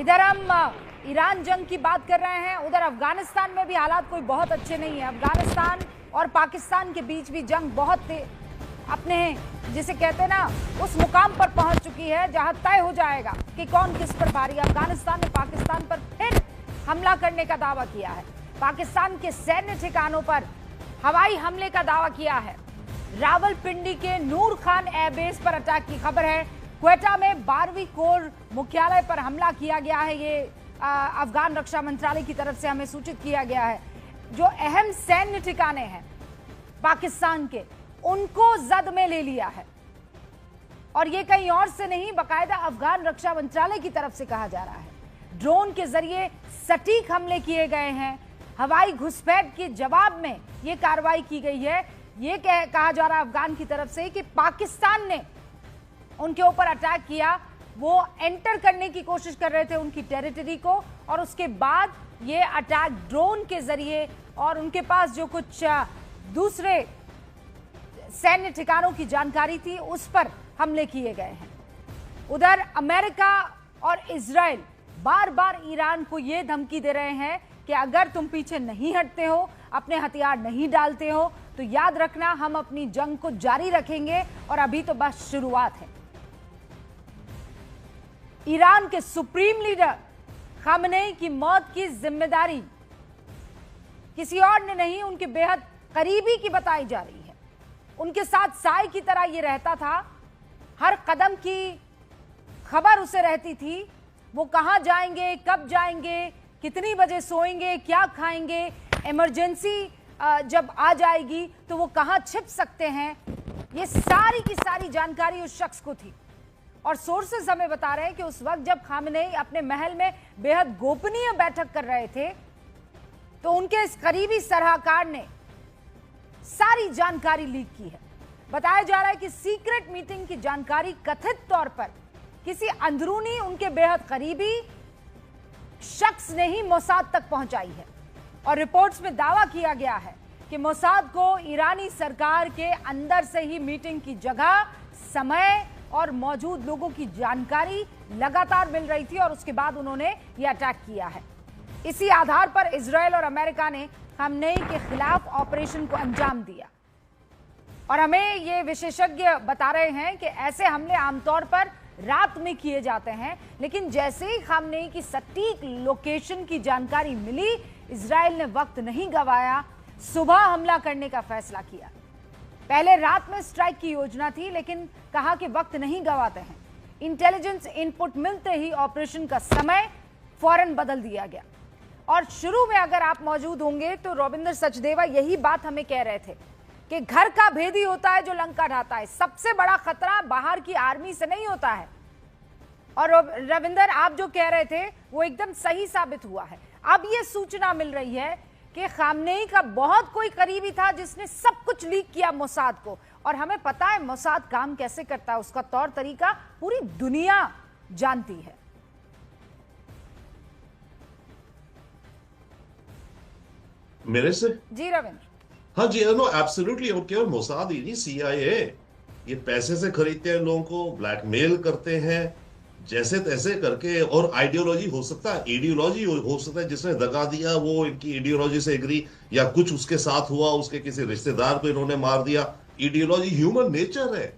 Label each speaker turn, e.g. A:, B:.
A: इधर हम ईरान जंग की बात कर रहे हैं, उधर अफगानिस्तान में भी हालात कोई बहुत अच्छे नहीं है। अफगानिस्तान और पाकिस्तान के बीच भी जंग बहुत अपने जिसे कहते हैं ना उस मुकाम पर पहुंच चुकी है जहां तय हो जाएगा कि कौन किस पर भारी। अफगानिस्तान ने पाकिस्तान पर फिर हमला करने का दावा किया है। पाकिस्तान के सैन्य ठिकानों पर हवाई हमले का दावा किया है। रावलपिंडी के नूर खान एयरबेस पर अटैक की खबर है। क्वेटा में 12वीं कोर मुख्यालय पर हमला किया गया है। ये अफगान रक्षा मंत्रालय की तरफ से हमें सूचित किया गया है। जो अहम सैन्य ठिकाने हैं पाकिस्तान के, उनको जद में ले लिया है। और ये कहीं और से नहीं, बाकायदा अफगान रक्षा मंत्रालय की तरफ से कहा जा रहा है। ड्रोन के जरिए सटीक हमले किए गए हैं। हवाई घुसपैठ के जवाब में ये कार्रवाई की गई है। ये कहा जा रहा है अफगान की तरफ से कि पाकिस्तान ने उनके ऊपर अटैक किया। वो एंटर करने की कोशिश कर रहे थे उनकी टेरिटरी को, और उसके बाद ये अटैक ड्रोन के जरिए और उनके पास जो कुछ दूसरे सैन्य ठिकानों की जानकारी थी उस पर हमले किए गए हैं। उधर अमेरिका और इजराइल बार बार ईरान को यह धमकी दे रहे हैं कि अगर तुम पीछे नहीं हटते हो, अपने हथियार नहीं डालते हो, तो याद रखना हम अपनी जंग को जारी रखेंगे और अभी तो बस शुरुआत है। ईरान के सुप्रीम लीडर खामनेई की मौत की जिम्मेदारी किसी और ने नहीं, उनके बेहद करीबी की बताई जा रही है। उनके साथ साय की तरह ये रहता था। हर कदम की खबर उसे रहती थी। वो कहां जाएंगे, कब जाएंगे, कितनी बजे सोएंगे, क्या खाएंगे, इमरजेंसी जब आ जाएगी तो वो कहां छिप सकते हैं, ये सारी की सारी जानकारी उस शख्स को थी। और सोर्सेस हमें बता रहे हैं कि उस वक्त जब खामनेई अपने महल में बेहद गोपनीय बैठक कर रहे थे तो उनके इस करीबी सलाहकार ने सारी जानकारी लीक की है। बताया जा रहा है कि सीक्रेट मीटिंग की जानकारी कथित तौर पर किसी अंदरूनी उनके बेहद करीबी शख्स ने ही मोसाद तक पहुंचाई है। और रिपोर्ट्स में दावा किया गया है कि मोसाद को ईरानी सरकार के अंदर से ही मीटिंग की जगह, समय और मौजूद लोगों की जानकारी लगातार मिल रही थी और उसके बाद उन्होंने यह अटैक किया है। इसी आधार पर इजराइल और अमेरिका ने खामनेई के खिलाफ ऑपरेशन को अंजाम दिया। और हमें ये विशेषज्ञ बता रहे हैं कि ऐसे हमले आमतौर पर रात में किए जाते हैं, लेकिन जैसे ही खामनेई की सटीक लोकेशन की जानकारी मिली, इजराइल ने वक्त नहीं गंवाया, सुबह हमला करने का फैसला किया। पहले रात में स्ट्राइक की योजना थी, लेकिन कहा कि वक्त नहीं गंवाते हैं। इंटेलिजेंस इनपुट मिलते ही ऑपरेशन का समय फौरन बदल दिया गया। और शुरू में अगर आप मौजूद होंगे तो रविंदर सचदेवा यही बात हमें कह रहे थे कि घर का भेदी होता है जो लंका ढाता है। सबसे बड़ा खतरा बाहर की आर्मी से नहीं होता है। और रविंदर, आप जो कह रहे थे वो एकदम सही साबित हुआ है। अब ये सूचना मिल रही है कि खामनेई का बहुत कोई करीबी था जिसने सब कुछ लीक किया मोसाद को। और हमें पता है मोसाद काम कैसे करता है, उसका तौर तरीका पूरी दुनिया जानती है।
B: मेरे से
A: जी रविंद्र।
B: हाँ जी, नो एब्सोल्युटली। और केवल मोसाद ही नहीं, CIA ये पैसे से खरीदते हैं लोगों को, ब्लैकमेल करते हैं जैसे तैसे करके। और आइडियोलॉजी हो सकता है, आइडियोलॉजी हो सकता है जिसने दगा दिया वो इनकी आइडियोलॉजी से एग्री, या कुछ उसके साथ हुआ, उसके किसी रिश्तेदार को इन्होंने मार दिया। आइडियोलॉजी ह्यूमन नेचर है।